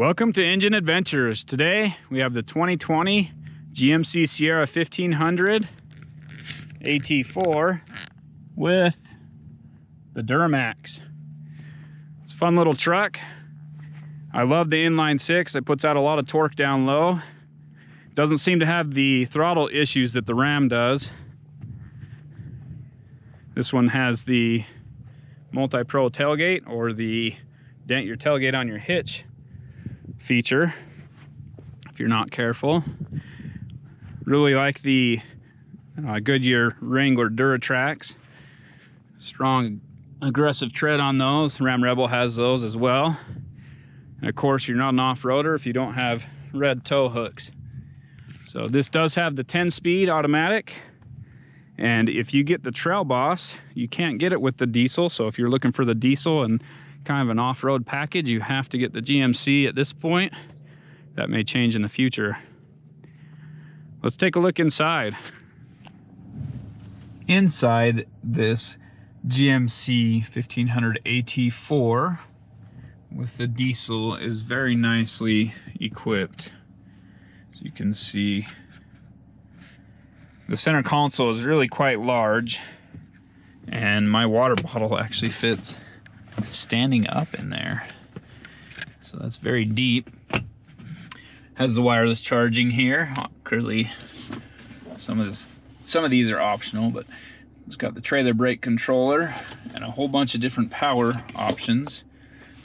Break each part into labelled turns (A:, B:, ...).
A: Welcome to Engine Adventures. Today we have the 2020 GMC Sierra 1500 AT4 with the Duramax. It's a fun little truck. I love the inline six. It puts out a lot of torque down low. Doesn't seem to have the throttle issues that the Ram does. This one has the multi-pro tailgate, or the dent your tailgate on your hitch feature if you're not careful. Really like the Goodyear Wrangler Duratrax. Strong aggressive tread on those. Ram Rebel has those as well. And of course you're not an off-roader if you don't have red tow hooks. So this does have the 10-speed automatic, and if you get the Trail Boss, you can't get it with the diesel. So if you're looking for the diesel and kind of an off-road package, you have to get the GMC at this point. That may change in the future. Let's take a look inside. Inside this GMC 1500 AT4 with the diesel is very nicely equipped. So you can see the center console is really quite large, and my water bottle actually fits standing up in there, so that's very deep. Has the wireless charging here. Clearly some of these are optional, but it's got the trailer brake controller and a whole bunch of different power options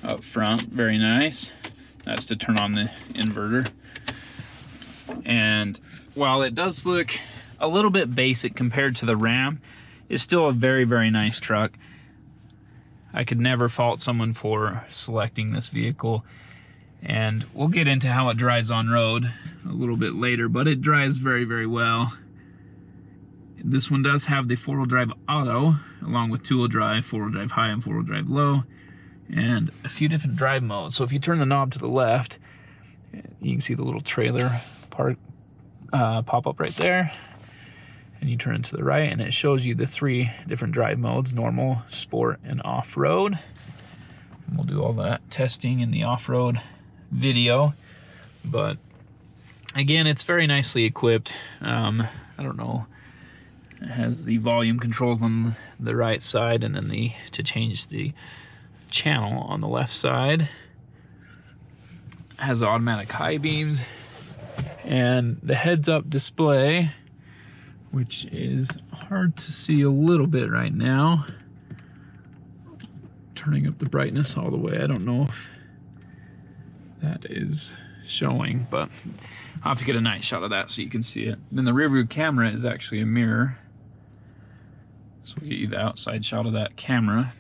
A: up front. Very nice. That's to turn on the inverter. And while it does look a little bit basic compared to the Ram, it's still a very, very nice truck. I could never fault someone for selecting this vehicle, and we'll get into how it drives on road a little bit later, but it drives very, very well. This one does have the four-wheel drive auto, along with two-wheel drive, four-wheel drive high and four-wheel drive low, and a few different drive modes. So if you turn the knob to the left, you can see the little trailer part pop up right there. And you turn it to the right, and it shows you the three different drive modes: normal, sport, and off-road. We'll do all that testing in the off-road video, but again, it's very nicely equipped. I don't know, it has the volume controls on the right side, and then to change the channel on the left side. It has automatic high beams and the heads-up display, which is hard to see a little bit right now. Turning up the brightness all the way. I don't know if that is showing, but I'll have to get a nice shot of that so you can see it. Then the rear view camera is actually a mirror. So we'll get you the outside shot of that camera.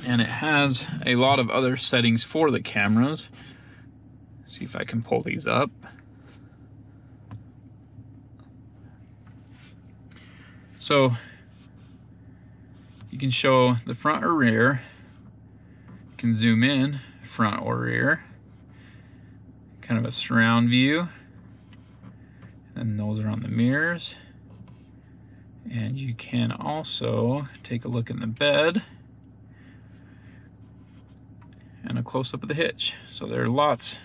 A: And it has a lot of other settings for the cameras. See if I can pull these up. So you can show the front or rear. You can zoom in, front or rear. Kind of a surround view. And those are on the mirrors. And you can also take a look in the bed and a close-up of the hitch. So there are lots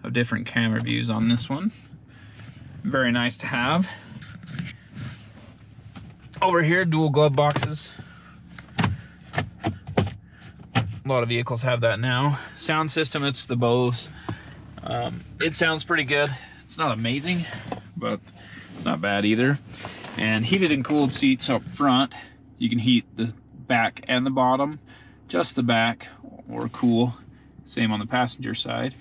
A: of different camera views on this one. Very nice to have. Over here, dual glove boxes. A lot of vehicles have that now. Sound system, it's the Bose. It sounds pretty good. It's not amazing, but it's not bad either. And heated and cooled seats up front. You can heat the back and the bottom, just the back, or cool. Same on the passenger side.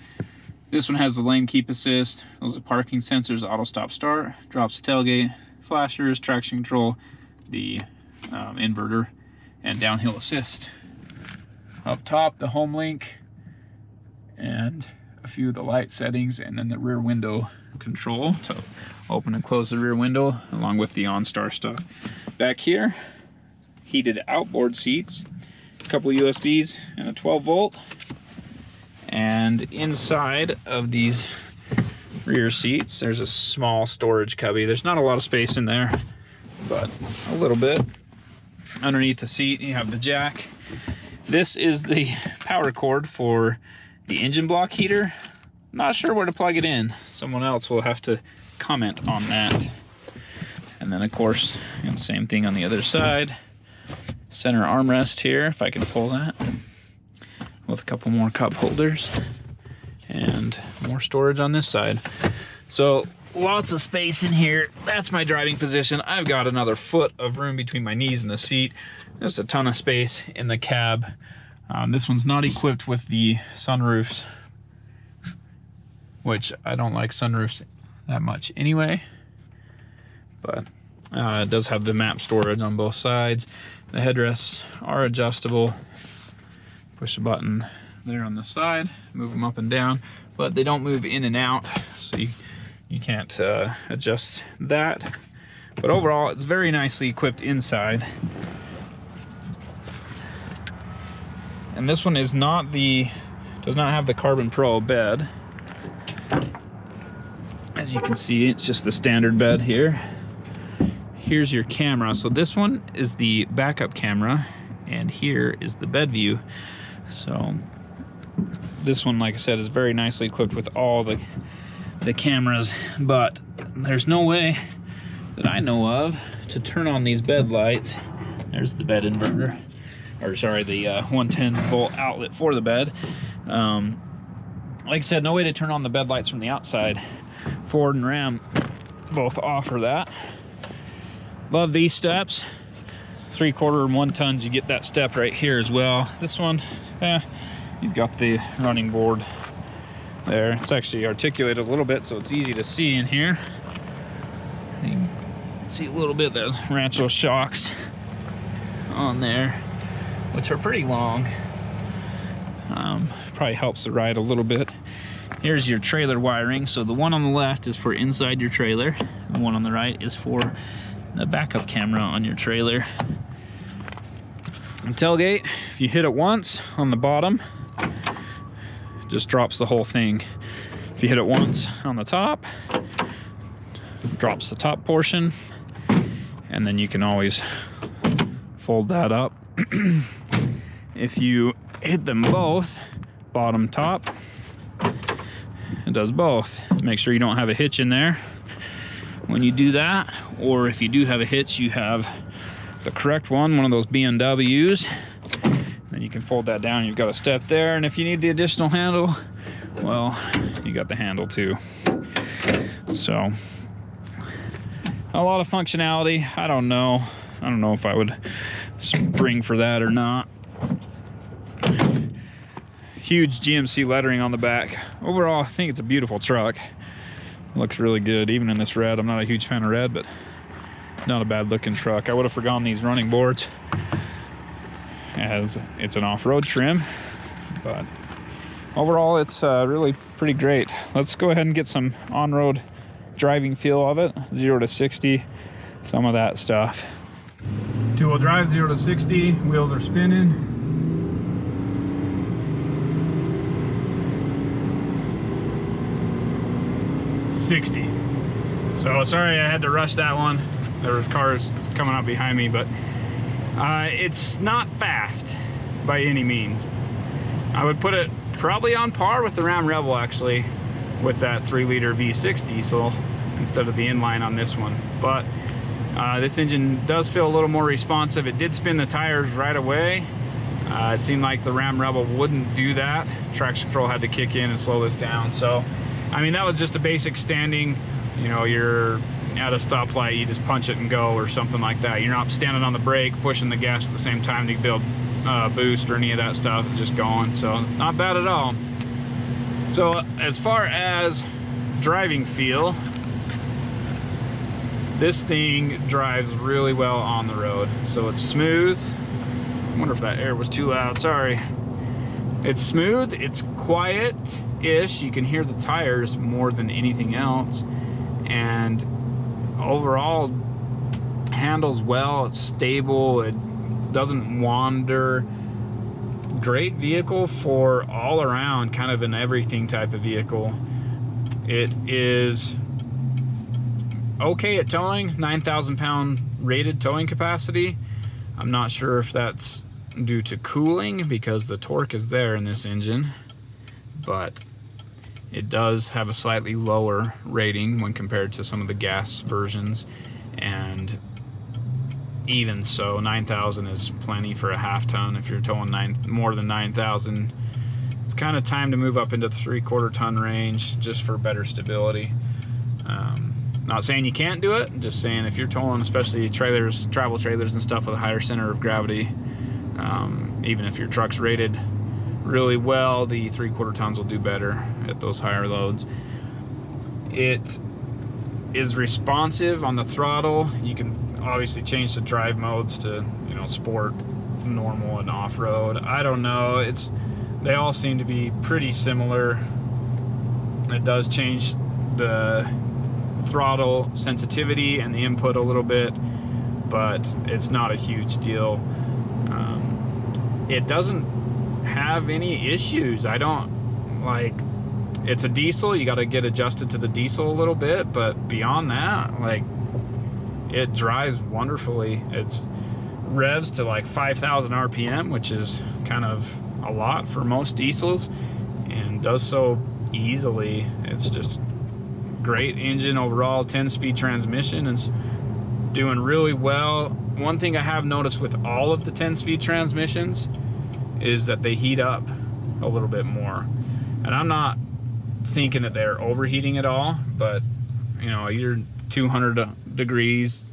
A: This one has the lane keep assist. Those are parking sensors, auto stop start, drops the tailgate, flashers, traction control, the inverter, and downhill assist. Up top, the home link and a few of the light settings, and then the rear window control to open and close the rear window, along with the OnStar stuff. Back here, heated outboard seats, a couple of USBs, and a 12-volt. And inside of these rear seats, there's a small storage cubby. There's not a lot of space in there, but a little bit. Underneath the seat, you have the jack. This is the power cord for The engine block heater, not sure where to plug it in. Someone else will have to comment on that. And then of course, you know, same thing on the other side. Center armrest here, if I can pull that, with a couple more cup holders and more storage on this side. So lots of space in here. That's my driving position. I've got another foot of room between my knees and the seat. There's a ton of space in the cab. This one's not equipped with the sunroofs, which I don't like sunroofs that much anyway, but it does have the map storage on both sides. The headrests are adjustable. Push a button there on the side, move them up and down, but they don't move in and out, so you can't adjust that. But overall, it's very nicely equipped inside. And this one is not does not have the Carbon Pro bed. As you can see, it's just the standard bed here. Here's your camera. So this one is the backup camera, and here is the bed view. So this one, like I said, is very nicely equipped with all the cameras, but there's no way that I know of to turn on these bed lights. There's the bed inverter, or sorry, the 110 volt outlet for the bed. Like I said, no way to turn on the bed lights from the outside. Ford and Ram both offer that. Love these steps. 3/4 and 1 tons, you get that step right here as well. This one, you've got the running board there. It's actually articulated a little bit, so it's easy to see in here. You can see a little bit of the Rancho shocks on there, which are pretty long. Probably helps the ride a little bit. Here's your trailer wiring. So the one on the left is for inside your trailer. The one on the right is for the backup camera on your trailer. And tailgate, if you hit it once on the bottom, it just drops the whole thing. If you hit it once on the top, it drops the top portion, and then you can always fold that up. If you hit them both, bottom, top, it does both. Make sure you don't have a hitch in there when you do that, or if you do have a hitch, you have the correct one of those BMWs. Then you can fold that down. You've got a step there, and if you need the additional handle, well, you got the handle too. So a lot of functionality. I don't know if I would spring for that or not. Huge GMC lettering on the back. Overall, I think it's a beautiful truck. Looks really good, even in this red. I'm not a huge fan of red, but not a bad looking truck. I would have forgone these running boards, as it's an off-road trim, but overall it's really pretty great. Let's go ahead and get some on-road driving feel of it. 0 to 60, some of that stuff. Two-wheel drive, 0 to 60, wheels are spinning. So sorry I had to rush that one. There was cars coming up behind me, but it's not fast by any means. I would put it probably on par with the Ram Rebel, actually, with that 3-liter V6 diesel instead of the inline on this one. But this engine does feel a little more responsive. It did spin the tires right away. It seemed like the Ram Rebel wouldn't do that. Traction control had to kick in and slow this down. So I mean, that was just a basic standing, you know, you're at a stoplight, you just punch it and go, or something like that. You're not standing on the brake, pushing the gas at the same time to build boost or any of that stuff. It's just going, so not bad at all. So as far as driving feel, this thing drives really well on the road. So it's smooth. I wonder if that air was too loud, sorry. It's smooth, it's quiet-ish. You can hear the tires more than anything else. And overall, handles well, it's stable, it doesn't wander. Great vehicle for all around, kind of an everything type of vehicle. It is okay at towing, 9,000 pound rated towing capacity. I'm not sure if that's due to cooling, because the torque is there in this engine, but it does have a slightly lower rating when compared to some of the gas versions. And even so, 9,000 is plenty for a half ton. If you're towing more than 9,000, it's kind of time to move up into the 3/4 ton range just for better stability. Not saying you can't do it, just saying if you're towing especially trailers, travel trailers and stuff with a higher center of gravity, even if your truck's rated really well, the 3/4 tons will do better at those higher loads. It is responsive on the throttle. You can obviously change the drive modes to, you know, sport, normal, and off-road. I don't know, they all seem to be pretty similar. It does change the throttle sensitivity and the input a little bit, but it's not a huge deal. It doesn't have any issues. I don't like, it's a diesel, you got to get adjusted to the diesel a little bit, but beyond that, like, it drives wonderfully. It's revs to like 5,000 RPM, which is kind of a lot for most diesels, and does so easily. It's just great engine overall. 10-speed transmission is doing really well. One thing I have noticed with all of the 10-speed transmissions is that they heat up a little bit more, and I'm not thinking that they're overheating at all, but you know, you're 200 degrees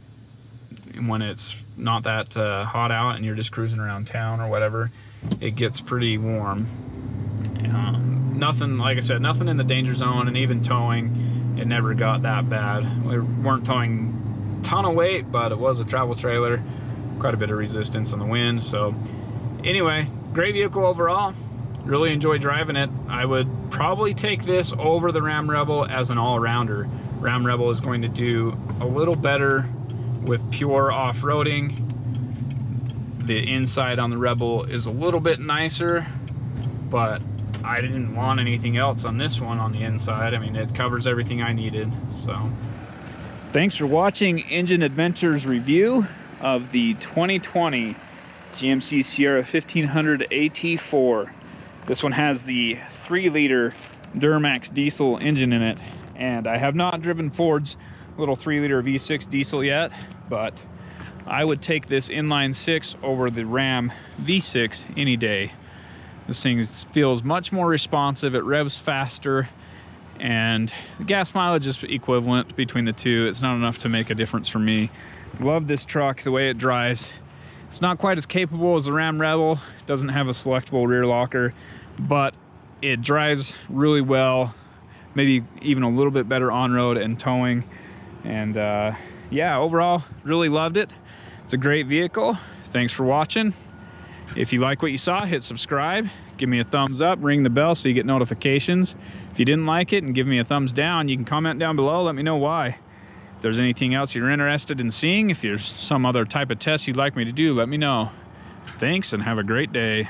A: when it's not that hot out and you're just cruising around town or whatever, it gets pretty warm. Nothing, like I said, nothing in the danger zone, and even towing, it never got that bad. We weren't towing a ton of weight, but it was a travel trailer, quite a bit of resistance on the wind. So anyway, great vehicle overall. Really enjoy driving it. I would probably take this over the Ram Rebel as an all-rounder. Ram Rebel is going to do a little better with pure off-roading. The inside on the Rebel is a little bit nicer, but I didn't want anything else on this one on the inside. I mean, it covers everything I needed. So thanks for watching Engine Adventures review of the 2020 GMC Sierra 1500 AT4. This one has the 3-liter Duramax diesel engine in it, and I have not driven Ford's little 3-liter V6 diesel yet, but I would take this inline 6 over the Ram V6 any day. This thing feels much more responsive, it revs faster, and the gas mileage is equivalent between the two. It's not enough to make a difference for me. Love this truck, the way it drives. It's not quite as capable as the Ram Rebel. It doesn't have a selectable rear locker, but it drives really well, maybe even a little bit better on-road and towing. And yeah, overall, really loved it. It's a great vehicle. Thanks for watching. If you like what you saw, hit subscribe, give me a thumbs up, ring the bell so you get notifications. If you didn't like it and give me a thumbs down, you can comment down below, let me know why. If there's anything else you're interested in seeing, if there's some other type of test you'd like me to do, let me know. Thanks and have a great day.